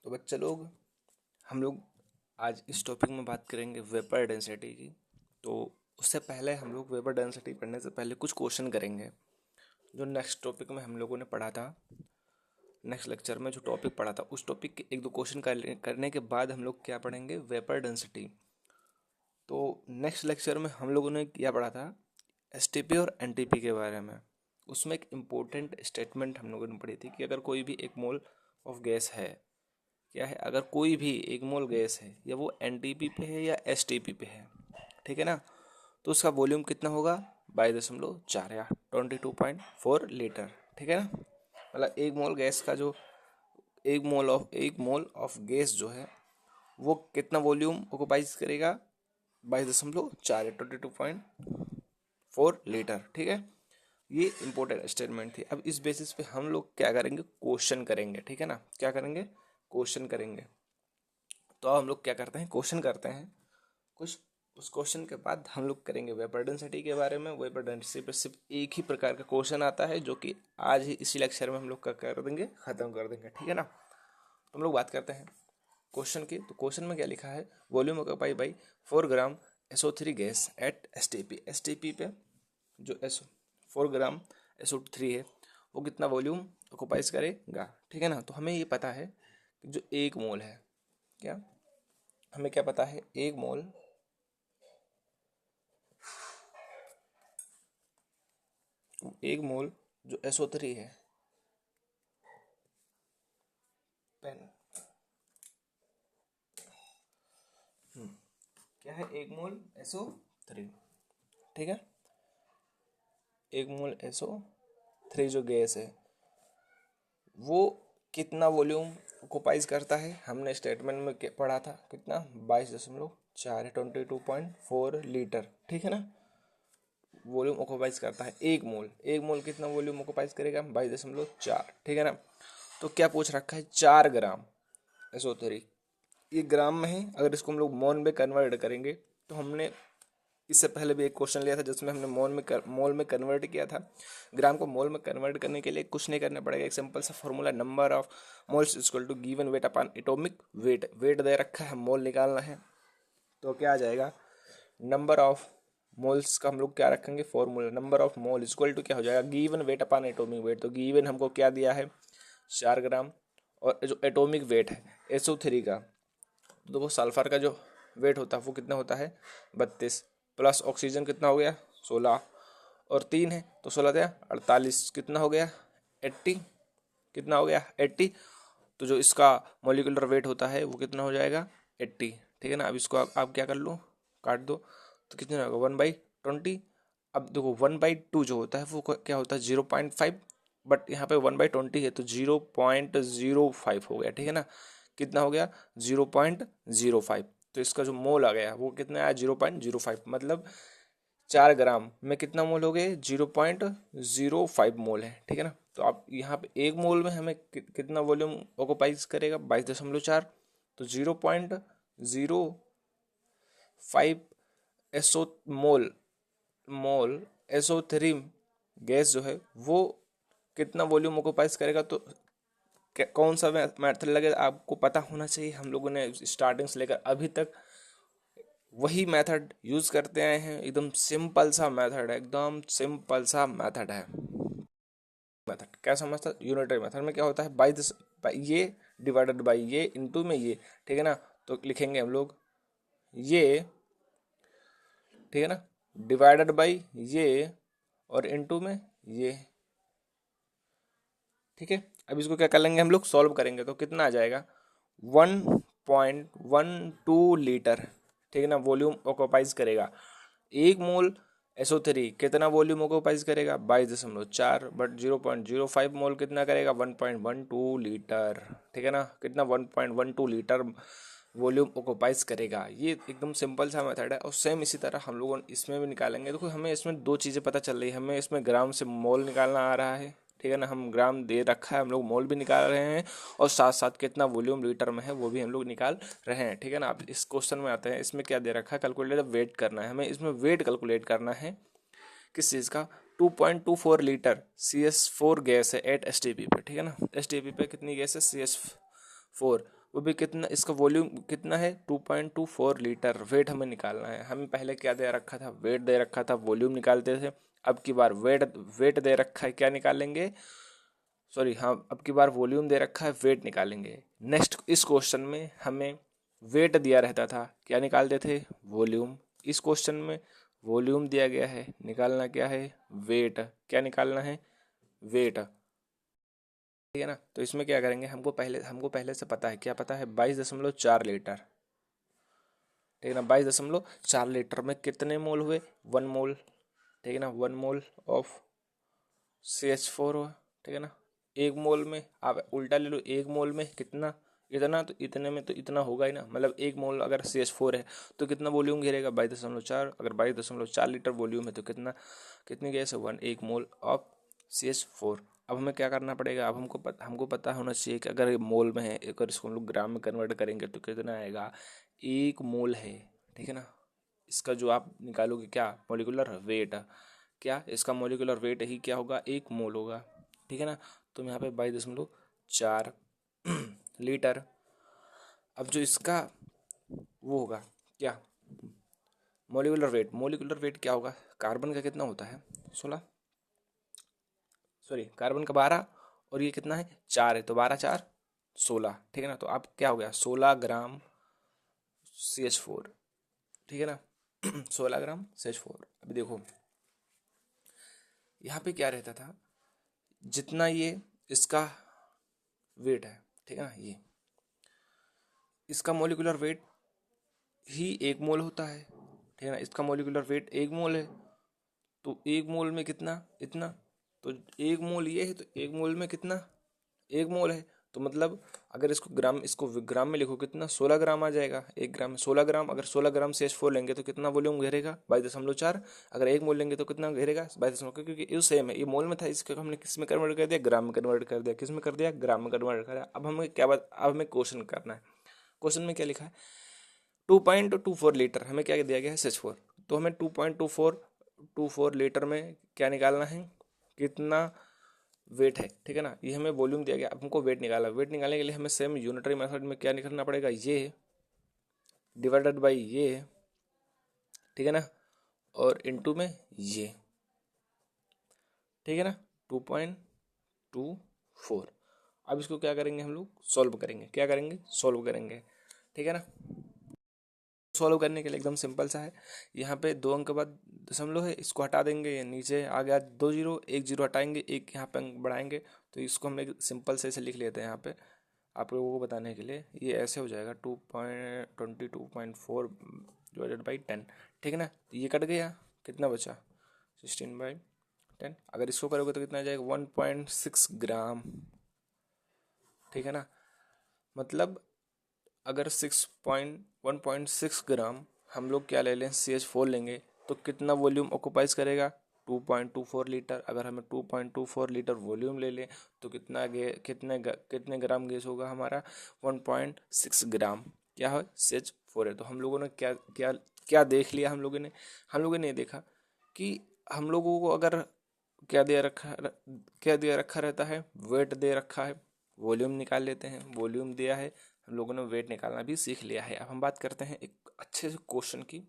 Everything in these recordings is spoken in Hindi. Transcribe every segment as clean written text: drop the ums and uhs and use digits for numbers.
तो बच्चे लोग, हम लोग आज इस टॉपिक में बात करेंगे वेपर डेंसिटी की। तो उससे पहले हम लोग वेपर डेंसिटी पढ़ने से पहले कुछ क्वेश्चन करेंगे जो नेक्स्ट टॉपिक में हम लोगों ने पढ़ा था। नेक्स्ट लेक्चर में जो टॉपिक पढ़ा था उस टॉपिक के एक दो क्वेश्चन करने के बाद हम लोग क्या पढ़ेंगे, वेपर डेंसिटी। तो नेक्स्ट लेक्चर में हम लोगों ने क्या पढ़ा था, एसटीपी और एनटीपी के बारे में। उसमें एक इम्पोर्टेंट स्टेटमेंट हम लोगों ने पढ़ी थी कि अगर कोई भी एक मोल ऑफ गैस है, क्या है, अगर कोई भी एक मोल गैस है या वो एनटीपी पे है या एसटीपी पे है, ठीक है ना, तो उसका वॉल्यूम कितना होगा, 22.4 या 22.4 लीटर। ठीक है ना, मतलब एक मोल ऑफ गैस जो है वो कितना वॉल्यूम ऑक्युपाइज करेगा, 22.4 या 22.4 लीटर। ठीक है, ये इंपॉर्टेंट स्टेटमेंट थी। अब इस बेसिस पे हम लोग क्या करेंगे, क्वेश्चन करेंगे। ठीक है ना, क्या करेंगे, क्वेश्चन करेंगे। तो अब हम लोग क्या करते हैं, क्वेश्चन करते हैं कुछ। उस क्वेश्चन के बाद हम लोग करेंगे वेपर डेंसिटी के बारे में। वेपर डेंसिटी पर सिर्फ एक ही प्रकार का क्वेश्चन आता है जो कि आज ही इसी लेक्चर में हम लोग का कर देंगे, खत्म कर देंगे। ठीक है ना, तो हम लोग बात करते हैं क्वेश्चन की। तो क्वेश्चन में क्या लिखा है, volume occupy by 4 gram SO3 gas at S T P पे जो 4 ग्राम SO3 है वो कितना वॉल्यूम ऑक्युपाइज करेगा। ठीक है ना, तो हमें ये पता है कि जो एक मोल है, क्या हमें क्या पता है, एक मोल जो SO3 है, पेन क्या है, एक मोल SO3। ठीक है, एक मोल SO3 जो गैस है वो कितना वॉल्यूम ऑक्युपाइज करता है, हमने स्टेटमेंट में पढ़ा था कितना, 22.4 22.4 लीटर। ठीक है ना, वॉल्यूम ऑक्युपाइज करता है एक मोल कितना वॉल्यूम ऑक्युपाइज करेगा, 22.4। ठीक है ना, तो क्या पूछ रखा है, 4 ग्राम SO3, ये ग्राम में है। अगर इसको हम लोग मोल में कन्वर्ट करेंगे तो हमने इससे पहले भी एक क्वेश्चन लिया था जिसमें हमने मोल में कन्वर्ट किया था। ग्राम को मोल में कन्वर्ट करने के लिए कुछ नहीं करना पड़ेगा, एक सिंपल सा formula, number of moles equal to given weight upon atomic weight. Weight दे रखा है, मोल निकालना है, तो क्या आ जाएगा, नंबर ऑफ मोल्स का हम लोग क्या रखेंगे, formula, number of mole equal to क्या हो जाएगा, given weight upon atomic weight. तो गिवन हमको क्या दिया है, 4 ग्राम, और जो एटॉमिक वेट है SO3 का, तो वो सल्फर का जो वेट होता है वो कितना होता है, 32, प्लस ऑक्सीजन कितना हो गया, 16, और 3 है तो 16 दिया 48, कितना हो गया, 80, कितना हो गया, 80। तो जो इसका मोलिकुलर वेट होता है वो कितना हो जाएगा, 80। ठीक है ना, अब इसको आप क्या कर लो, काट दो, तो कितना होगा, 1/20। अब देखो 1/2 जो होता है वो क्या होता है, 0.5, बट यहाँ पे 1/20 है तो 0.05 हो गया। ठीक है ना, कितना हो गया, 0.05। तो इसका जो मोल आ गया वो कितना आया, 0.05, मतलब 4 ग्राम में कितना मोल हो गए, 0.05 मोल है। ठीक है ना, तो आप यहाँ पे एक मोल में हमें कितना वॉल्यूम ऑक्युपाइज करेगा, 22.4। तो 0.05 एसओ मोल मोल SO3 गैस जो है वो कितना वॉल्यूम ऑक्युपाइज करेगा। तो कौन सा मेथड लगे आपको पता होना चाहिए। हम लोगों ने स्टार्टिंग से लेकर अभी तक वही मेथड यूज करते आए हैं, एकदम सिंपल सा मेथड है, एकदम सिंपल सा मेथड है। मेथड क्या समझता, यूनिटरी मेथड में क्या होता है, बाई दिस, ये डिवाइडेड बाई ये इनटू में ये। ठीक है ना, तो लिखेंगे हम लोग ये, ठीक है ना, डिवाइडेड बाई ये और इनटू में ये। ठीक है, अब इसको क्या कर लेंगे, हम लोग सॉल्व करेंगे तो कितना आ जाएगा, 1.12 लीटर। ठीक है ना, वॉल्यूम ऑक्युपाइज करेगा। एक मोल SO3 कितना वॉल्यूम ऑक्युपाइज करेगा, 22.4, बट 0.05 मोल कितना करेगा, 1.12 लीटर। ठीक है ना, कितना, 1.12 लीटर वॉल्यूम ऑक्युपाइज करेगा। ये एकदम सिंपल सा मेथड है, और सेम इसी तरह हम लोग इसमें भी निकालेंगे। देखो हमें इसमें दो चीज़ें पता चल रही है, हमें इसमें ग्राम से मोल निकालना आ रहा है। ठीक है ना, हम ग्राम दे रखा है, हम लोग मोल भी निकाल रहे हैं, और साथ साथ कितना वॉल्यूम लीटर में है वो भी हम लोग निकाल रहे हैं। ठीक है ना, अब इस क्वेश्चन में आते हैं, इसमें क्या दे रखा है, कैलकुलेटर वेट करना है हमें, इसमें वेट कैलकुलेट करना है किस चीज़ का, 2.24 लीटर CS4 गैस है एट STP पे। ठीक है ना, STP पे कितनी गैस है, CS4, वो भी कितना, इसका वॉल्यूम कितना है 2.24 लीटर। वेट हमें निकालना है। हमें पहले क्या दे रखा था, वेट दे रखा था, वॉल्यूम निकालते थे। अब की बार वेट दे रखा है, क्या निकालेंगे, सॉरी हाँ, अब की बार वॉल्यूम दे रखा है, वेट निकालेंगे। नेक्स्ट इस क्वेश्चन में हमें वेट दिया रहता था, क्या निकालते थे, वॉल्यूम। इस क्वेश्चन में वॉल्यूम दिया गया है, निकालना क्या है, वेट। क्या निकालना है, वेट, ठीक है ना। तो इसमें क्या करेंगे, हमको पहले से पता है, क्या पता है, 22.4 लीटर, ठीक है ना। 22.4 लीटर में कितने मोल हुए, 1 मोल, ठीक है ना। 1 मोल ऑफ CH4 हुआ, ठीक है ना। 1 मोल में आप उल्टा ले लो, 1 मोल में कितना, इतना, तो इतने में तो इतना होगा ही ना। मतलब 1 मोल अगर CH4 है तो कितना वॉल्यूम घेरेगा, 22.4। अगर 22.4 लीटर वॉल्यूम है तो कितना, कितनी गैस है, 1 मोल ऑफ CH4। अब हमें क्या करना पड़ेगा, अब हमको पता होना चाहिए कि अगर ये मोल में है, अगर इसको हम लोग ग्राम में कन्वर्ट करेंगे तो कितना आएगा, 1 मोल है, ठीक है ना। इसका जो आप निकालोगे क्या, मोलिकुलर वेट, क्या इसका मोलिकुलर वेट ही क्या होगा, 1 मोल होगा, ठीक है ना। तो यहाँ पे 22.4 लीटर। अब जो इसका वो होगा क्या, मोलिकुलर वेट क्या होगा, कार्बन का कितना होता है 16, सॉरी कार्बन का 12, और ये कितना है 4 है, तो 12 4 16, ठीक है ना। तो अब क्या हो गया, 16 ग्राम CH4, ठीक है ना। 16 ग्राम CH4। अभी देखो यहाँ पे क्या रहता था, जितना ये इसका वेट है, ठीक है ना, ये इसका मोलिकुलर वेट ही 1 मोल होता है, ठीक है ना। इसका मोलिकुलर वेट 1 मोल है, तो 1 मोल में कितना, इतना, तो 1 मोल ये है, तो 1 मोल में कितना, 1 मोल है। तो मतलब अगर इसको ग्राम में लिखो, कितना, 16 ग्राम आ जाएगा। 1 ग्राम में 16 ग्राम, अगर 16 ग्राम CH4 लेंगे तो कितना वॉल्यूम घेरेगा, 22.4। अगर 1 मोल लेंगे तो कितना घेरेगा, 22, क्योंकि ये सेम है, ये मोल में था, इसको हमने किस में कन्वर्ट कर दिया, ग्राम में कन्वर्ट कर दिया। किस में कर दिया, ग्राम में कन्वर्ट कर दिया। अब हमें क्या बात, अब हमें क्वेश्चन करना है। क्वेश्चन में क्या लिखा है, 2.24 लीटर हमें क्या दिया गया है, CH4। तो हमें 2.24 लीटर में क्या निकालना है, कितना वेट है, ठीक है ना। ये हमें वॉल्यूम दिया गया, अब हमको वेट निकाला। वेट निकालने के लिए हमें सेम यूनिटरी मेथड में क्या निकालना पड़ेगा, ये डिवाइडेड बाई ये, ठीक है ना, और इनटू में ये, ठीक है ना, 2.24। अब इसको क्या करेंगे, हम लोग सॉल्व करेंगे। क्या करेंगे, सॉल्व करेंगे, ठीक है ना। सॉल्व करने के लिए एकदम सिंपल सा है। यहाँ पे 2 अंक के बाद दशमलव है, इसको हटा देंगे, ये नीचे आ गया 2 जीरो, 1 जीरो हटाएंगे, एक यहाँ पे अंक बढ़ाएंगे। तो इसको हम एक सिंपल से ऐसे लिख लेते हैं यहाँ पे, आप लोगों को बताने के लिए। ये ऐसे हो जाएगा 2.22.4 डिवाइडेड बाई 10, ठीक है ना। तो ये कट गया, कितना बचा, 16/10। अगर इसको करोगे तो कितना आ जाएगा, 1.6 ग्राम, ठीक है ना। मतलब अगर 1.6 ग्राम हम लोग क्या ले लें, CH4 लेंगे, तो कितना वॉल्यूम ऑक्यूपाइज करेगा, 2.24 लीटर। अगर हमें 2.24 लीटर वॉल्यूम ले लें तो कितने ग्राम गैस होगा हमारा, 1.6 ग्राम क्या है, CH4 है। तो हम लोगों ने क्या क्या क्या देख लिया, हम लोगों ने ये देखा कि हम लोगों को अगर क्या दिया रखा रहता है, वेट दे रखा है, वॉल्यूम निकाल लेते हैं। वॉल्यूम दिया है, हम लोगों ने वेट निकालना भी सीख लिया है। अब हम बात करते हैं एक अच्छे से क्वेश्चन की,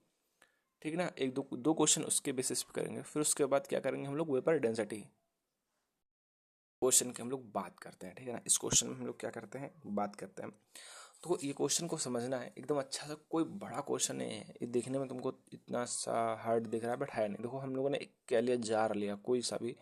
ठीक है ना। एक दो दो क्वेश्चन उसके बेसिस पे करेंगे, फिर उसके बाद क्या करेंगे, हम लोग वेपर डेंसिटी क्वेश्चन की हम लोग बात करते हैं, ठीक है ना। इस क्वेश्चन में हम लोग क्या करते हैं, बात करते हैं। तो ये क्वेश्चन को समझना है एकदम अच्छा सा, कोई बड़ा क्वेश्चन नहीं है ये। देखने में तुमको इतना सा हार्ड दिख रहा है, बट है नहीं। देखो हम लोगों ने एक क्या लिया, जार लिया, कोई सा भी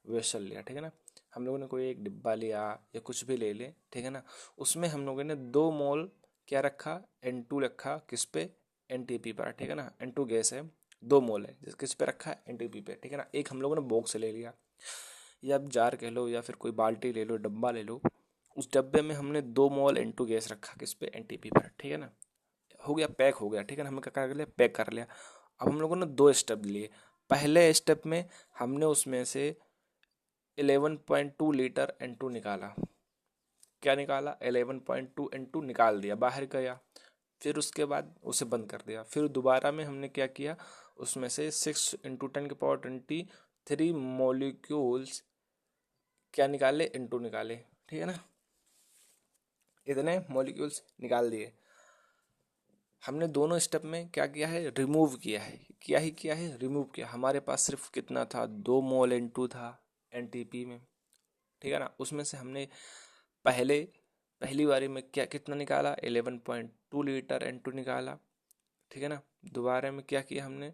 वेसल लिया, ठीक है ना। हम लोगों ने कोई एक डिब्बा लिया या कुछ भी ले ले, ठीक है ना। उसमें हम लोगों ने 2 मोल क्या रखा, N2 रखा, किस पे, NTP पर, ठीक है ना। N2 गैस है, 2 मोल है, किस पे रखा है, NTP पे, ठीक है ना। एक हम लोगों ने बॉक्स ले लिया, या आप जार कह लो, या फिर कोई बाल्टी ले लो, डब्बा ले लो। उस डब्बे में हमने 2 मोल N2 गैस रखा, किस पे, NTP पर, ठीक है ना। हो गया, पैक हो गया, ठीक है ना। हमने क्या कर लिया, पैक कर लिया। अब हम लोगों ने 2 स्टेप लिए। पहले स्टेप में हमने उसमें से 11.2 लीटर N2 निकाला। क्या निकाला, 11.2 N2 निकाल दिया, बाहर गया। फिर उसके बाद उसे बंद कर दिया। फिर दोबारा में हमने क्या किया, उसमें से 6 × 10⁻23 मॉलिक्यूल्स क्या निकाले, N2 निकाले, ठीक है ना। इतने मॉलिक्यूल्स निकाल दिए। हमने दोनों स्टेप में क्या किया है, रिमूव किया है रिमूव किया। हमारे पास सिर्फ कितना था, 2 मोल N2 था एनटीपी में, ठीक है ना। उसमें से हमने पहली बारी में क्या कितना निकाला, 11.2 लीटर N2 निकाला, ठीक है ना। दोबारा में क्या किया हमने,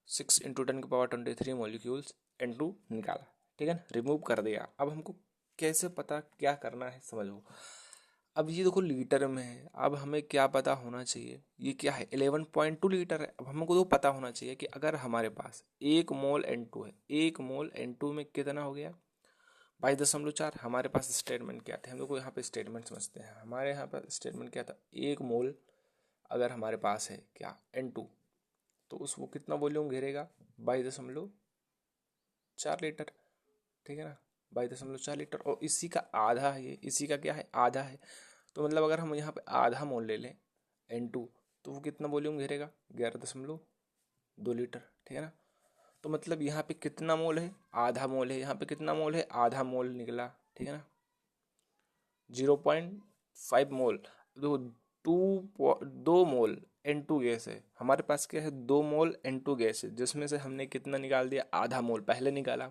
6 × 10⁻23 मॉलिक्यूल्स N2 निकाला, ठीक है ना, रिमूव कर दिया। अब हमको कैसे पता क्या करना है समझो। अब ये देखो लीटर में है, अब हमें क्या पता होना चाहिए, ये क्या है 11.2 लीटर है। अब हमको तो पता होना चाहिए कि अगर हमारे पास 1 मोल N2 है, 1 मोल N2 में कितना हो गया, 22.4। हमारे पास स्टेटमेंट क्या थे, हम लोग को यहाँ पे स्टेटमेंट समझते हैं। हमारे यहाँ पर स्टेटमेंट क्या था, 1 मोल अगर हमारे पास है क्या N2, तो उस वो कितना वॉल्यूम घेरेगा, 22.4 लीटर, ठीक है ना, 22.4 लीटर। और इसी का आधा है ये, इसी का क्या है, आधा है। तो मतलब अगर हम यहाँ पे आधा मोल ले लें N2, तो वो कितना वॉल्यूम घेरेगा, 11.2 लीटर, ठीक है ना। तो मतलब यहाँ पे कितना मोल है, आधा मोल है। यहाँ पे कितना मोल है, आधा मोल निकला, ठीक है ना, 0.5 मोल। तो 2 मोल N2 गैस है हमारे पास, क्या है, 2 मोल N2 गैस है, जिसमें से हमने कितना निकाल दिया, आधा मोल पहले निकाला।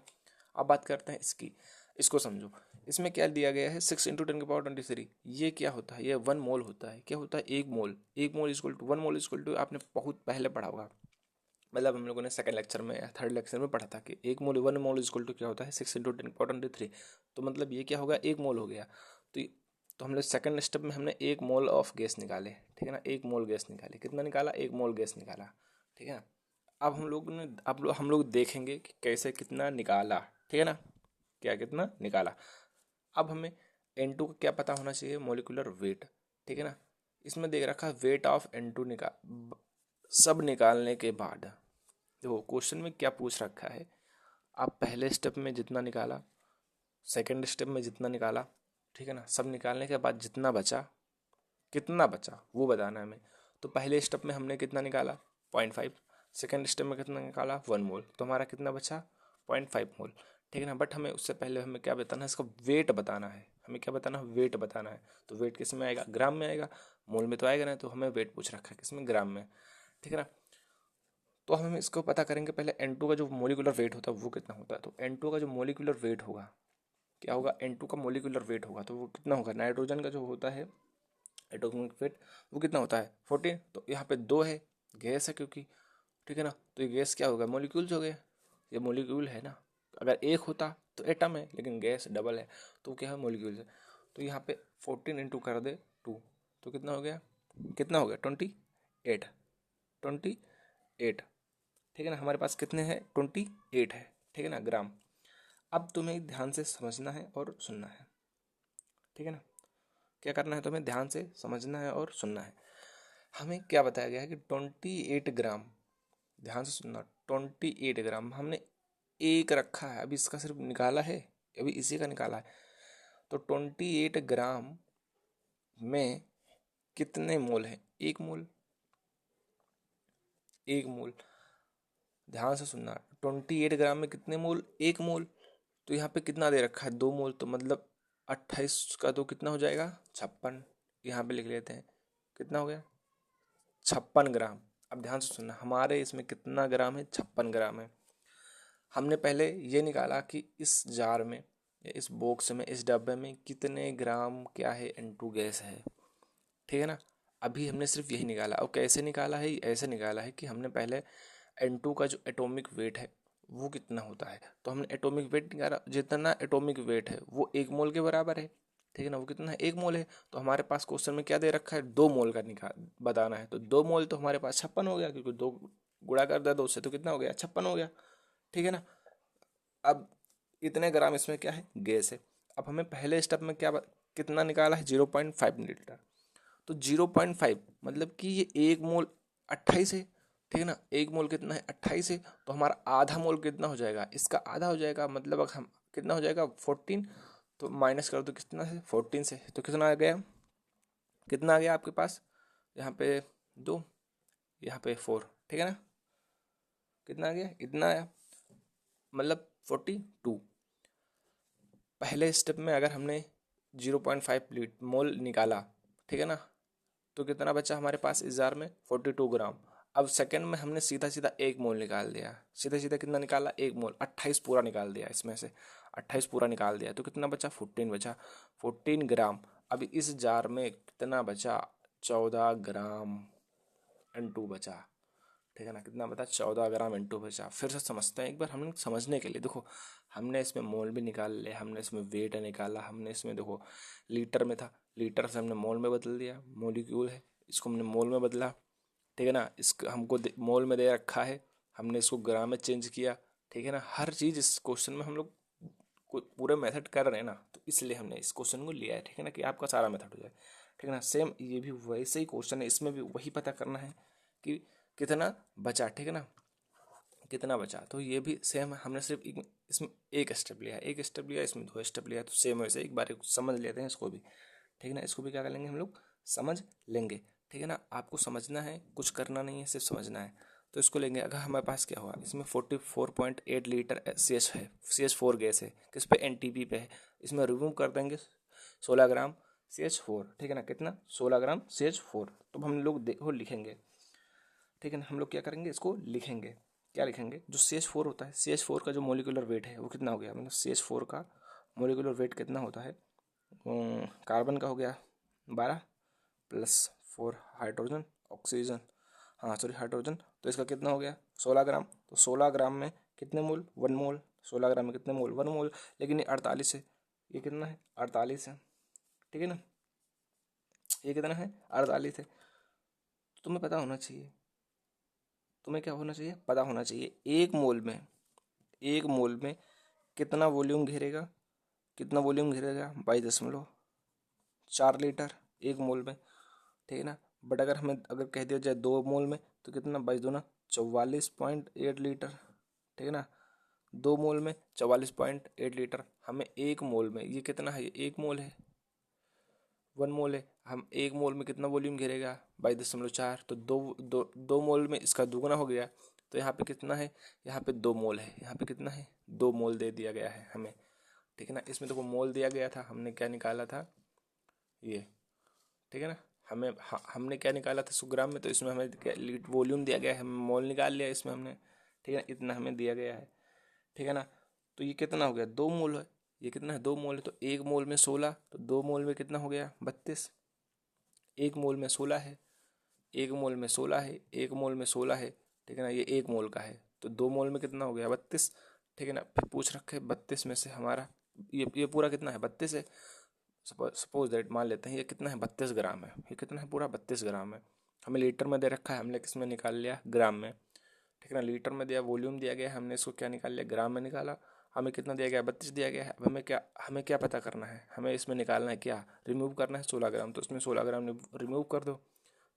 अब बात करते हैं इसकी, इसको समझो। इसमें क्या दिया गया है, 6 × 10⁻23। ये क्या होता है, ये 1 मोल होता है। क्या होता है, 1 mole, 1 mole equal to 1 mole equal to, आपने बहुत पहले पढ़ा होगा, मतलब हम लोगों ने सेकंड लेक्चर में या थर्ड लेक्चर में पढ़ा था कि 1 मोल इक्वल टू क्या होता है, 6 × 10⁻23। तो मतलब ये क्या होगा, 1 मोल हो गया। तो तो हम लोग सेकंड स्टेप में हमने 1 मोल ऑफ गैस निकाले, ठीक है ना, 1 मोल गैस निकाले। कितना निकाला, 1 मोल गैस निकाला, ठीक है ना। अब हम लोग देखेंगे कि कैसे कितना निकाला, ठीक है ना, क्या कितना निकाला। अब हमें N2 का क्या पता होना चाहिए, मोलिकुलर वेट, ठीक है ना। इसमें देख रखा है वेट ऑफ N2 सब निकालने के बाद, देखो क्वेश्चन में क्या पूछ रखा है, आप पहले स्टेप में जितना निकाला, सेकंड स्टेप में जितना निकाला, ठीक है ना, सब निकालने के बाद जितना बचा, कितना बचा वो बताना है हमें। तो पहले स्टेप में हमने कितना निकाला, 0.5। सेकंड स्टेप में कितना निकाला, 1 मोल। तो हमारा कितना बचा, 0.5 मोल, ठीक है ना। बट हमें उससे पहले हमें क्या बताना है, इसका वेट बताना है। हमें क्या बताना है, वेट बताना है। तो वेट किस में आएगा, ग्राम में आएगा, मोल में तो आएगा ना। तो हमें वेट पूछ रखा है किसमें, ग्राम में, ठीक है ना। तो हम इसको पता करेंगे पहले, N2 का जो मोलिकुलर वेट होता है वो कितना होता है। तो N2 का जो मोलिकुलर वेट होगा, क्या होगा, N2 का मोलिकुलर वेट होगा तो वो कितना होगा, नाइट्रोजन का जो होता है एटॉमिक वेट, वो कितना होता है, 14। तो यहाँ पे 2 है, गैस है क्योंकि, ठीक है ना। तो ये गैस क्या होगा, मोलिक्यूल्स हो गए, ये मोलिक्यूल है ना। अगर एक होता तो एटम है, लेकिन गैस डबल है तो क्या है, मोलिक्यूल्स है। तो यहाँ पे 14 इंटू कर दे 2, तो कितना हो गया, 28, 28, ठीक है ना। हमारे पास कितने हैं, 28 है, ठीक है ना, ग्राम। अब तुम्हें ध्यान से समझना है और सुनना है, ठीक है ना। क्या करना है, तुम्हें ध्यान से समझना है और सुनना है। हमें क्या बताया गया है कि 28 ग्राम, ध्यान से सुनना, 28 ग्राम हमने एक रखा है, अभी इसका सिर्फ निकाला है, अभी इसी का निकाला है। तो 28 ग्राम में कितने मोल है, 1 मोल, 1 मोल। ध्यान से सुनना, 28 ग्राम में कितने मोल, 1 मोल। तो यहाँ पे कितना दे रखा है, 2 मोल। तो मतलब 28 का तो कितना हो जाएगा, 56। यहाँ पे लिख लेते हैं, कितना हो गया, 56 ग्राम। अब ध्यान से सुनना, हमारे इसमें कितना ग्राम है, 56 ग्राम है। हमने पहले ये निकाला कि इस जार में या इस बॉक्स में, इस डब्बे में कितने ग्राम क्या है, N2 गैस है, ठीक है ना। अभी हमने सिर्फ यही निकाला। और कैसे निकाला है, ऐसे निकाला है कि हमने पहले N2 का जो एटॉमिक वेट है वो कितना होता है, तो हमने एटॉमिक वेट निकाला। जितना एटॉमिक वेट है वो 1 मोल के बराबर है, ठीक है ना। वो कितना है, 1 मोल है। तो हमारे पास क्वेश्चन में क्या दे रखा है, 2 मोल का निकाल बताना है। तो 2 मोल तो हमारे पास 56 हो गया, क्योंकि 2 गुणा कर दिया 2 से, तो कितना हो गया, 56 हो गया, ठीक है ना। अब इतने ग्राम इसमें क्या है, गैस है। अब हमें पहले स्टेप में कितना निकाला है, 0.5 लीटर। तो 0.5 मतलब कि ये 1 मोल 28 है, ठीक है ना। 1 मोल कितना है, 28 है। तो हमारा आधा मोल कितना हो जाएगा, इसका आधा हो जाएगा, मतलब अगर हम कितना हो जाएगा, 14। तो माइनस कर दो कितना से, 14 से, तो कितना आ गया, कितना आ गया आपके पास, यहाँ पे 2, यहाँ पे 4, ठीक है ना। कितना आ गया, इतना आया, मतलब 42। पहले स्टेप में अगर हमने 0.5 मोल निकाला, ठीक है ना, तो कितना बचा हमारे पास इस जार में 42 ग्राम। अब सेकंड में हमने सीधा सीधा 1 मोल निकाल दिया, सीधा सीधा कितना निकाला 1 मोल, 28 पूरा निकाल दिया, इसमें से 28 पूरा निकाल दिया, तो कितना बचा 14 बचा, 14 ग्राम। अब इस जार में कितना बचा 14 ग्राम N2 बचा, ठीक है ना, कितना बता 14 ग्राम N2 बचा। फिर से समझते हैं एक बार, हमने समझने के लिए देखो, हमने इसमें मोल भी निकाल लिया, हमने इसमें वेट निकाला, हमने इसमें देखो लीटर में था, लीटर से हमने मोल में बदल दिया, मोलिक्यूल है इसको हमने मोल में बदला, ठीक है ना, इसको हमको मोल में दे रखा है, हमने इसको ग्राम में चेंज किया, ठीक है ना। हर चीज़ इस क्वेश्चन में हम लोग पूरे मेथड कर रहे हैं ना, तो इसलिए हमने इस क्वेश्चन को लिया है, ठीक है ना, कि आपका सारा मेथड हो जाए, ठीक है ना। सेम ये भी वैसे ही क्वेश्चन है, इसमें भी वही पता करना है कि कितना बचा, ठीक है ना, कितना बचा। तो ये भी सेम है, हमने सिर्फ इसमें एक स्टेप लिया है, एक स्टेप लिया, इसमें 2 स्टेप लिया, तो सेम वैसे एक बार समझ लेते हैं इसको भी, ठीक है ना। इसको भी क्या कर लेंगे हम लोग, समझ लेंगे, ठीक है ना। आपको समझना है, कुछ करना नहीं है, सिर्फ समझना है। तो इसको लेंगे, अगर हमारे पास क्या हुआ, इसमें 44.8 लीटर CH है, CH4 गैस है, किस पे NTP पे है, इसमें रिमूव कर देंगे 16 ग्राम CH4, ठीक है ना, कितना 16 ग्राम CH4। तो हम लोग देखो लिखेंगे, ठीक है ना, हम लोग क्या करेंगे इसको लिखेंगे, क्या लिखेंगे, जो CH4 होता है, CH4 का जो मोलिकुलर वेट है वो कितना हो गया, मतलब CH4 का मोलिकुलर वेट कितना होता है, कार्बन का हो गया 12 प्लस 4 हाइड्रोजन ऑक्सीजन, हाँ सॉरी हाइड्रोजन, तो इसका कितना हो गया 16 ग्राम। तो 16 ग्राम में कितने मोल, 1 मोल, 16 ग्राम में कितने मोल, 1 मोल, लेकिन ये 48 है, ये कितना है 48 है, ठीक है ना, ये कितना है 48 है। तो तुम्हें पता होना चाहिए, तुम्हें क्या होना चाहिए, पता होना चाहिए 1 मोल में, 1 मोल में कितना वॉल्यूम घेरेगा, कितना वॉल्यूम घेरेगा 22.4 लीटर 1 मोल में, ठीक है ना। बट अगर हमें अगर कह दिया जाए 2 मोल में, तो कितना 22×2 44.8 लीटर, ठीक है ना, 2 मोल में 44.8 लीटर। हमें 1 मोल में, ये कितना है, ये 1 मोल है, 1 मोल है, हम 1 मोल में कितना वॉल्यूम घेरेगा 22.4, तो 2 मोल में इसका दुगना हो गया, तो यहाँ पे कितना है, यहाँ पे 2 मोल है, यहाँ पे कितना है 2 मोल दे दिया गया है हमें, ठीक है ना। इसमें देखो मोल दिया गया था, हमने क्या निकाला था ये, ठीक है ना, हमने क्या निकाला था 100 ग्राम में, तो इसमें हमें क्या वॉल्यूम दिया गया है, हमें मोल निकाल लिया इसमें हमने, ठीक है ना, इतना हमें दिया गया है, ठीक है ना। तो ये कितना हो गया 2 मोल है, ये कितना है 2 मोल है, तो 1 मोल में 16, तो 2 मोल में कितना हो गया 32, 1 मोल में 16 है, 1 मोल में 16 है, 1 मोल में 16 है, ठीक है ना, ये 1 मोल का है, तो 2 मोल में कितना हो गया 32, ठीक है ना। फिर पूछ रखे 32 में से हमारा ये पूरा कितना है 32 है, सपोज दैट मान लेते हैं ये कितना है 32 ग्राम है, ये कितना है पूरा 32 ग्राम है, हमें लीटर में दे रखा है, हमने किस में निकाल लिया ग्राम में, ठीक है ना। लीटर में दिया, वॉल्यूम दिया गया है, हमने इसको क्या निकाल लिया ग्राम में निकाला, हमें कितना दिया गया 32 दिया गया है। अब हमें क्या पता करना है, हमें इसमें निकालना है क्या, रिमूव करना है 16 ग्राम, तो इसमें 16 ग्राम रिमूव कर दो,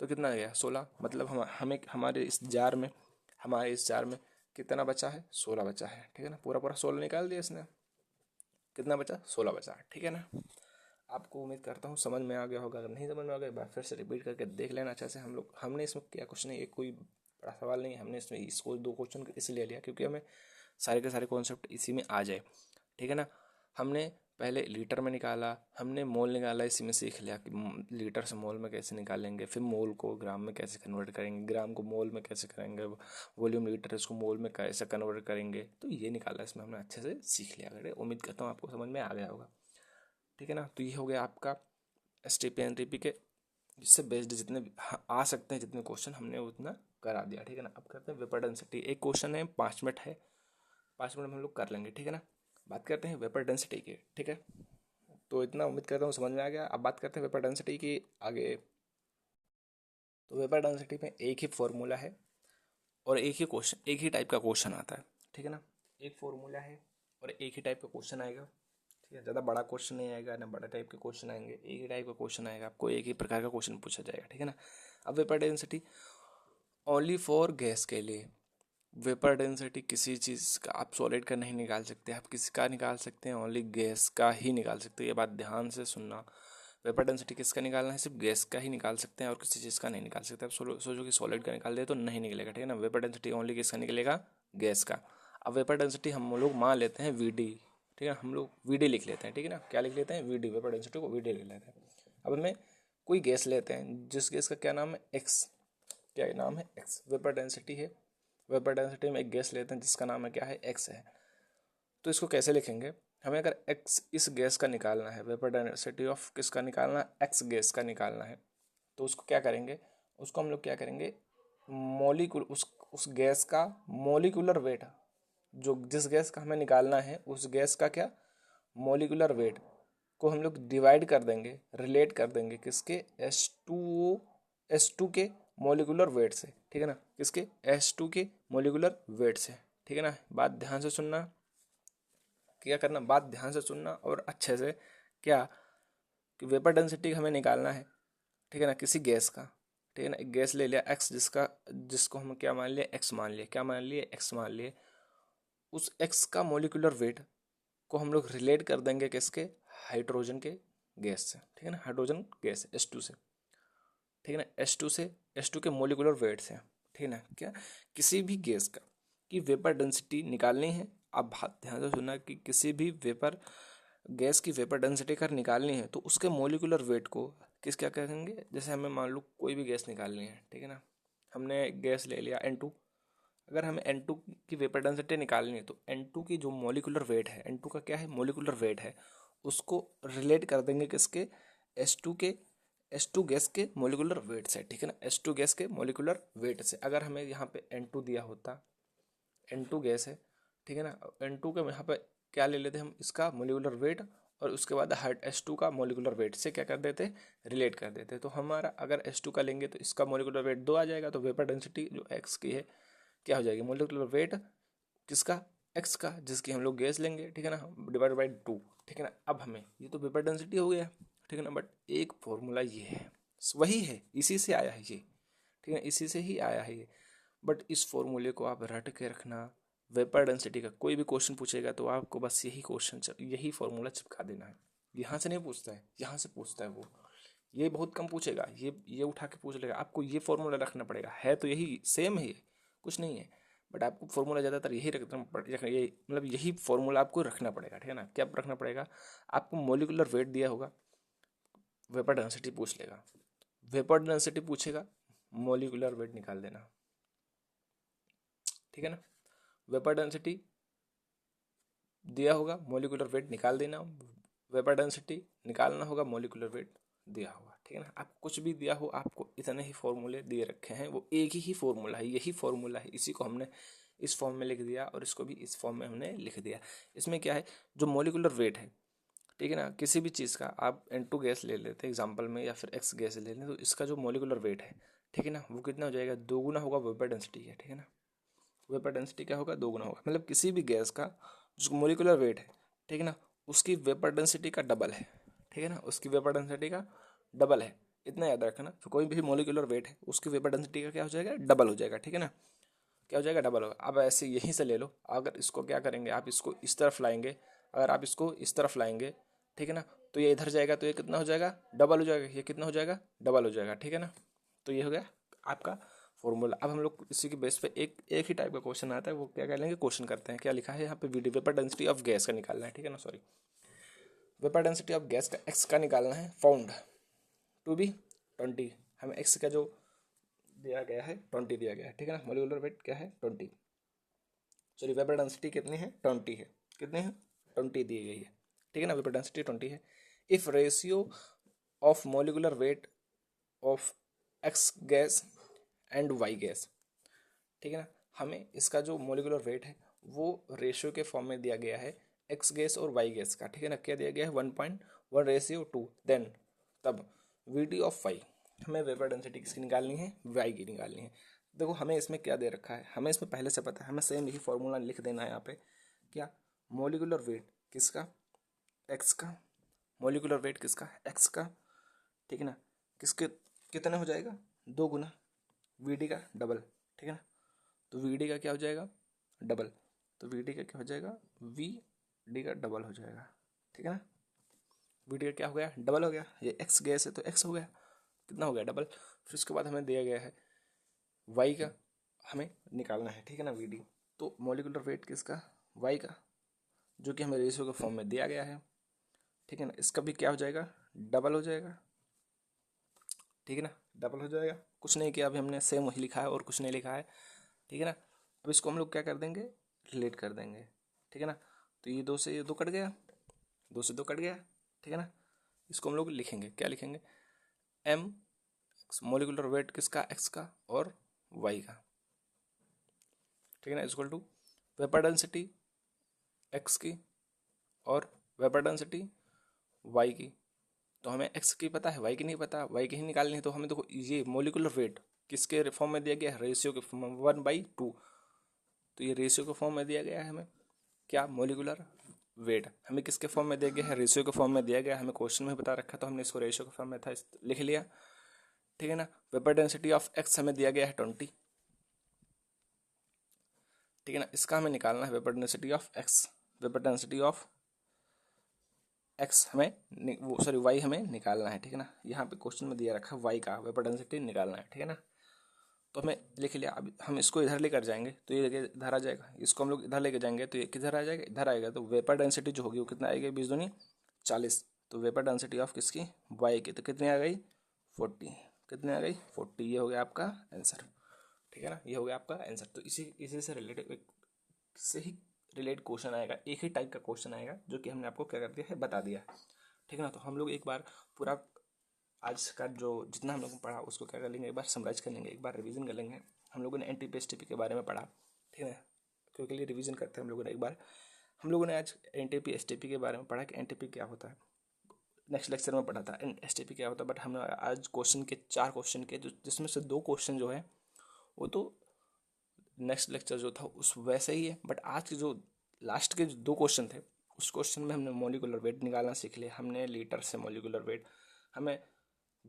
तो कितना आ गया 16, मतलब हमें हमारे इस जार में कितना बचा है 16 बचा है, ठीक है ना, पूरा पूरा 16 निकाल दिया इसने, कितना बचा 16 बचा, ठीक है ना। आपको उम्मीद करता हूँ समझ में आ गया होगा, अगर नहीं समझ में आ गया एक बार फिर से रिपीट करके देख लेना अच्छे से। हमने इसमें किया कुछ नहीं, एक कोई बड़ा सवाल नहीं है, हमने इसमें इसको 2 क्वेश्चन इसलिए लिया क्योंकि हमें सारे के सारे कॉन्सेप्ट इसी में आ जाए, ठीक है ना। हमने पहले लीटर में निकाला, हमने मोल निकाला, इसी में सीख लिया कि लीटर से मोल में कैसे निकालेंगे, फिर मोल को ग्राम में कैसे कन्वर्ट करेंगे, ग्राम को मोल में कैसे करेंगे, वॉल्यूम लीटर इसको मोल में कैसे कन्वर्ट करेंगे, तो ये निकाला इसमें हमने अच्छे से सीख लिया। अगर उम्मीद करता हूँ आपको समझ में आ गया होगा, ठीक है ना। तो ये हो गया आपका STP NTP के जिससे बेस्ड जितने आ सकते हैं, जितने क्वेश्चन हमने उतना करा दिया, ठीक है ना। अब करते हैं वेपर डेंसिटी, एक क्वेश्चन है 5 मिनट है, 5 मिनट में हम लोग कर लेंगे, ठीक है ना। बात करते हैं वेपर डेंसिटी की, ठीक है। तो इतना उम्मीद करता हूँ समझ में आ गया। अब बात करते हैं वेपर डेंसिटी की आगे। तो वेपर डेंसिटी में एक ही फॉर्मूला है और एक ही टाइप का क्वेश्चन आता है, ठीक है ना। एक फॉर्मूला है और एक ही टाइप का क्वेश्चन आएगा, ठीक है। ज़्यादा बड़ा क्वेश्चन नहीं आएगा ना बड़ा टाइप के क्वेश्चन आएंगे, एक ही टाइप का क्वेश्चन आएगा, आपको एक ही प्रकार का क्वेश्चन पूछा जाएगा, ठीक है ना। अब vapour density only for gas के लिए, वेपर डेंसिटी किसी चीज़ का आप सॉलिड का नहीं निकाल सकते, आप किसी का निकाल सकते हैं, ओनली गैस का ही निकाल सकते हैं, ये बात ध्यान से सुनना। वेपर डेंसिटी किसका निकालना है, सिर्फ गैस का ही निकाल सकते हैं और किसी चीज़ का नहीं निकाल सकते। आप सोचो कि सॉलिड का निकाल दे तो नहीं निकलेगा, ठीक है ना। वेपर डेंसिटी ओनली किसका निकलेगा, गैस का। अब वेपर डेंसिटी हम लोग मान लेते हैं VD, ठीक है, हम लोग वीडी लिख लेते हैं, ठीक है ना, क्या लिख लेते हैं, वीडी, वेपर डेंसिटी को वीडी लिख लेते हैं। अब हमें कोई गैस लेते हैं जिस गैस का क्या नाम है, एक्स, क्या नाम है, एक्स, वेपर डेंसिटी है, वेपर डेंसिटी में एक गैस लेते हैं जिसका नाम है क्या है, एक्स है। तो इसको कैसे लिखेंगे, हमें अगर एक्स इस गैस का निकालना है, वेपर डेंसिटी ऑफ किसका निकालना है, एक्स गैस का निकालना है, तो उसको क्या करेंगे, उसको हम लोग क्या करेंगे, मॉलिक्यूल उस गैस का मॉलिक्यूलर वेट, जो जिस गैस का हमें निकालना है उस गैस का क्या, मॉलिक्यूलर वेट को हम लोग डिवाइड कर देंगे, रिलेट कर देंगे किसके, H2O के मॉलिक्यूलर वेट से, ठीक है ना, किसके, H2 के मॉलिक्यूलर वेट से, ठीक है ना। बात ध्यान से सुनना, क्या करना, बात ध्यान से सुनना और अच्छे से, क्या कि वेपर डेंसिटी हमें निकालना है, ठीक है ना, किसी गैस का, ठीक है ना, एक गैस ले लिया एक्स, जिसको हम क्या मान लिया, एक्स मान लिया, क्या मान लिए, एक्स मान लिए। उस एक्स का मोलिकुलर वेट को हम लोग रिलेट कर देंगे किसके, हाइड्रोजन के गैस से, ठीक है ना, हाइड्रोजन गैस H2 से, ठीक है ना, H2 के मोलिकुलर वेट से, ठीक है ना, क्या किसी भी गैस का की वेपर डेंसिटी निकालनी है। आप बात ध्यान से सुनना कि किसी भी वेपर गैस की वेपर डेंसिटी अगर निकालनी है तो उसके मोलिकुलर वेट को किस क्या करेंगे, जैसे हमें मान लो कोई भी गैस निकालनी है, ठीक है ना, हमने गैस ले लिया N2, अगर हमें N2 की वेपर डेंसिटी निकालनी है तो N2 की जो मॉलिक्यूलर वेट है, N2 का क्या है, मॉलिक्यूलर वेट है, उसको रिलेट कर देंगे किसके, H2 के, H2 गैस के मॉलिक्यूलर वेट से, ठीक है ना, H2 गैस के मॉलिक्यूलर वेट से। अगर हमें यहाँ पे N2 दिया होता, N2 गैस है, ठीक है ना, N2 के यहाँ पे क्या ले लेते हम, इसका मॉलिक्यूलर वेट, और उसके बाद H2 का मॉलिक्यूलर वेट से क्या कर देते, रिलेट कर देते। तो हमारा अगर H2 का लेंगे तो इसका मॉलिक्यूलर वेट 2 आ जाएगा, तो वेपर डेंसिटी जो एक्स की है क्या हो जाएगी, मोलिकुलर वेट किसका, एक्स का, जिसकी हम लोग गैस लेंगे, ठीक है ना, डिवाइड बाई 2, ठीक है ना। अब हमें ये तो वेपर डेंसिटी हो गया, ठीक है ना, बट एक फॉर्मूला ये है, वही है, इसी से आया है ये, ठीक है, इसी से ही आया है ये, बट इस फॉर्मूले को आप रट के रखना। वेपर डेंसिटी का कोई भी क्वेश्चन पूछेगा तो आपको बस यही क्वेश्चन, यही फॉर्मूला चिपका देना है। यहाँ से नहीं पूछता है, यहाँ से पूछता है वो, ये बहुत कम पूछेगा, ये उठा के पूछ लेगा, आपको ये फॉर्मूला रखना पड़ेगा, है तो यही सेम है, ये कुछ नहीं है, बट आपको फॉर्मूला ज़्यादातर यही रखना पड़ेगा, ये मतलब यही फॉर्मूला आपको रखना पड़ेगा, ठीक है ना। क्या रखना पड़ेगा, आपको मोलिकुलर वेट दिया होगा, वेपर डेंसिटी पूछ लेगा, वेपर डेंसिटी पूछेगा, मोलिकुलर वेट निकाल देना, ठीक है ना। वेपर डेंसिटी दिया होगा, मोलिकुलर वेट निकाल देना, वेपर डेंसिटी निकालना होगा, मोलिकुलर वेट दिया होगा, ठीक है ना। आप कुछ भी दिया हो, आपको इतने ही फॉर्मूले दिए रखे हैं, वो एक ही फॉर्मूला है, यही फॉर्मूला है, इसी को हमने इस फॉर्म में लिख दिया और इसको भी इस फॉर्म में हमने लिख दिया। इसमें क्या है, जो मोलिकुलर वेट है, ठीक है ना, किसी भी चीज़ का, आप N2 गैस ले लेते हैं एग्जाम्पल में, या फिर एक्स गैस ले लें, तो इसका जो मोलिकुलर वेट है, ठीक है ना, वो कितना हो जाएगा, दोगुना होगा वेपर डेंसिटी है, ठीक है ना। वेपर डेंसिटी क्या होगा, दोगुना होगा, मतलब किसी भी गैस का जो मोलिकुलर वेट है, ठीक है ना, उसकी वेपर डेंसिटी का डबल है, ठीक है ना, उसकी वेपर डेंसिटी का डबल है। इतना याद रखना, जो कोई भी मोलिकुलर वेट है उसकी वेपर डेंसिटी का क्या हो जाएगा, डबल हो जाएगा, ठीक है ना, क्या हो जाएगा, डबल होगा। अब ऐसे यहीं से ले लो, अगर इसको क्या करेंगे, आप इसको इस तरफ लाएंगे, अगर आप इसको इस तरफ लाएंगे, ठीक है ना, तो ये इधर जाएगा, तो ये कितना हो जाएगा, डबल हो जाएगा, ये कितना हो जाएगा, डबल हो जाएगा, ठीक है ना। तो ये हो गया आपका फॉर्मूला। अब हम लोग इसी के बेस पे एक ही टाइप का क्वेश्चन आता है, वो क्या कर लेंगे, क्वेश्चन करते हैं। क्या लिखा है यहाँ पे, VD vapour density of gas का निकालना है, ठीक है ना, sorry, vapour density of gas का एक्स का निकालना है, फाउंड टू बी 20, हमें एक्स का जो दिया गया है 20 दिया गया है, ठीक है ना, मोलिकुलर वेट क्या है 20, सॉरी वेपर डेंसिटी कितनी है 20 है, कितने हैं 20 दी गई है, ठीक है ना, वेपर डेंसिटी 20 है। If ratio of molecular weight of X gas and Y gas, ठीक है ना, हमें इसका जो मोलिकुलर वेट है वो रेशियो के फॉर्म में दिया गया है, एक्स गैस और वाई गैस का, ठीक है ना, क्या दिया गया है 1.1:2, देन तब वी टी ऑफ वाई, हमें वेपर डेंसिटी किसकी निकालनी है, वाई की निकालनी है। देखो हमें इसमें क्या दे रखा है, हमें इसमें पहले से पता है, हमें सेम यही फॉर्मूला लिख देना है यहाँ पे, क्या मोलिकुलर वेट किसका, एक्स का, मोलिकुलर वेट किसका, एक्स का, ठीक है ना, किसके कितने हो जाएगा, 2 गुना वी डी का डबल, ठीक है ना, तो वी डी का क्या हो जाएगा, डबल, तो वी डी का क्या हो जाएगा, वी डी का डबल हो जाएगा, ठीक है ना, वी डी का क्या हो गया, डबल हो गया, ये एक्स गैस है तो एक्स हो गया, कितना हो गया, डबल। फिर उसके बाद हमें दिया गया है वाई का, हमें निकालना है, ठीक है ना, वी डी, तो मोलिकुलर वेट किसका, वाई का, जो कि हमें रेशियो के फॉर्म में दिया गया है, ठीक है ना। इसका भी क्या हो जाएगा, डबल हो जाएगा, ठीक है ना, डबल हो जाएगा। कुछ नहीं किया, अभी हमने सेम वही लिखा है और कुछ नहीं लिखा है, ठीक है ना। अब इसको हम लोग क्या कर देंगे, रिलेट कर देंगे, ठीक है ना। तो ये 2 से ये 2 कट गया, 2 से 2 कट गया, ठीक है ना। इसको हम लोग लिखेंगे, क्या लिखेंगे, एम मोलिकुलर वेट किसका, एक्स का और वाई का, ठीक है ना, equal to vapour density X की और वेपर डेंसिटी वाई की। तो हमें एक्स की पता है, वाई की नहीं पता, वाई की ही निकालनी है। तो हमें देखो ये मोलिकुलर वेट किसके फॉर्म में दिया गया है, रेशियो के फॉर्म में 1/2। तो ये रेशियो के फॉर्म में दिया गया है हमें, क्या, मोलिकुलर वेट हमें किसके फॉर्म में दिया गया है, रेशियो के फॉर्म में दिया गया है, हमें क्वेश्चन में बता रखा, तो हमने इसको रेशियो के फॉर्म में था लिख लिया, ठीक है ना। वेपर डेंसिटी ऑफ एक्स हमें दिया गया है 20, ठीक है ना। इसका हमें निकालना है vapour density of x, vapour density of x हमें वो सॉरी वाई हमें निकालना है, ठीक है ना। यहाँ पे क्वेश्चन में दिया रखा है वाई का वेपर डेंसिटी निकालना है, ठीक है ना। तो हमें लिख लिया, अब हम इसको इधर लेकर जाएंगे तो ये इधर आ जाएगा, इसको हम लोग इधर लेकर जाएंगे तो ये किधर आ जाएगा, इधर आएगा। तो वेपर डेंसिटी जो होगी वो कितना आएगी, 20 दूनी 40। तो वेपर डेंसिटी ऑफ किसकी, वाई की, तो कितनी आ गई 40, कितनी आ गई 40। ये हो गया आपका आंसर, ठीक है ना, ये हो गया आपका आंसर। तो इसी से रिलेटेड से ही रिलेटेड क्वेश्चन आएगा, एक ही टाइप का क्वेश्चन आएगा जो कि हमने आपको क्या कर दिया है, बता दिया, ठीक है ना। तो हम लोग एक बार पूरा आज का जो जितना हम लोगों ने पढ़ा उसको क्या कर लेंगे, एक बार समराइज कर लेंगे, एक बार रिवीजन कर लेंगे। हम लोगों ने एनटीपी एसटीपी के बारे में पढ़ा, ठीक है, क्योंकि लिए रिवीजन करते हैं हम लोगों ने एक बार। हम लोगों ने आज एनटीपी एसटीपी के बारे में पढ़ा कि एनटीपी क्या होता है, नेक्स्ट लेक्चर में पढ़ा था एसटीपी क्या होता है। बट हमने आज क्वेश्चन के 4 क्वेश्चन के जिसमें से 2 क्वेश्चन जो है वो तो नेक्स्ट लेक्चर जो था उस वैसे ही है। बट आज के जो लास्ट के जो 2 क्वेश्चन थे उस क्वेश्चन में हमने मोलिकुलर वेट निकालना सीख लिया, हमने लीटर से मोलिकुलर वेट, हमें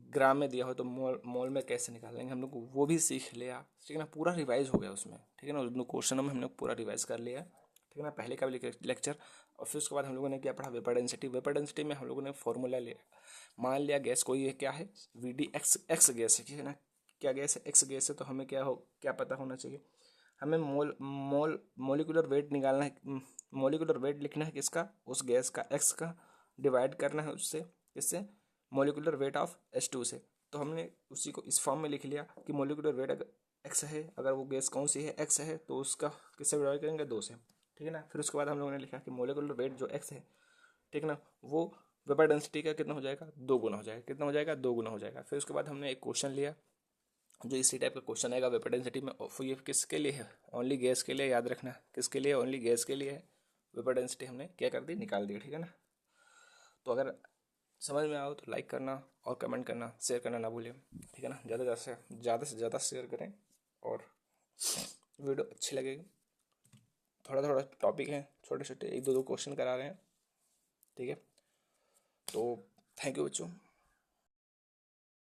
ग्राम में दिया हो तो मोल में कैसे निकालेंगे हम लोग वो भी सीख लिया, ठीक है ना। पूरा रिवाइज हो गया उसमें, ठीक है ना, उन क्वेश्चनों में हमने पूरा रिवाइज कर लिया, ठीक है ना, पहले का भी लेक्चर। और फिर उसके बाद हम लोगों ने क्या पढ़ा, वेपर डेंसिटी। वेपर डेंसिटी में हम लोगों ने फॉर्मूला लिया, मान लिया गैस कोई है, क्या है, वी डी एक्स गैस है, ठीक है ना। क्या गैस है, एक्स गैस है। तो हमें क्या पता होना चाहिए, हमें मोलिकुलर वेट निकालना है, मोलिकुलर वेट लिखना है किसका, उस गैस का, एक्स का, डिवाइड करना है उससे, इससे मोलिकुलर वेट ऑफ H2 से। तो हमने उसी को इस फॉर्म में लिख लिया कि मोलिकुलर वेट अगर एक्स है, अगर वो गैस कौन सी है, एक्स है, तो उसका किससे डिवाइड करेंगे, 2 से, ठीक है ना। फिर उसके बाद हम लोगों ने लिखा कि मोलिकुलर वेट जो एक्स है, ठीक है ना, वो वेपर डेंसिटी का कितना हो जाएगा, 2 गुना हो जाएगा, कितना हो जाएगा, 2 गुना हो जाएगा। फिर उसके बाद हमने एक क्वेश्चन लिया जो इसी टाइप का क्वेश्चन आएगा वेपर डेंसिटी में, ये किसके लिए है, ओनली गैस के लिए, याद रखना किसके लिए, ओनली गैस के लिए है। वेपर डेंसिटी हमने क्या कर दी, निकाल दी, ठीक है ना। तो अगर समझ में आओ तो लाइक करना और कमेंट करना, शेयर करना ना भूलिए, ठीक है ना। ज़्यादा से ज़्यादा शेयर करें और वीडियो अच्छी लगेगी। थोड़ा थोड़ा टॉपिक है, छोटे छोटे 1-2 क्वेश्चन करा रहे हैं, ठीक है। तो थैंक यू बच्चों।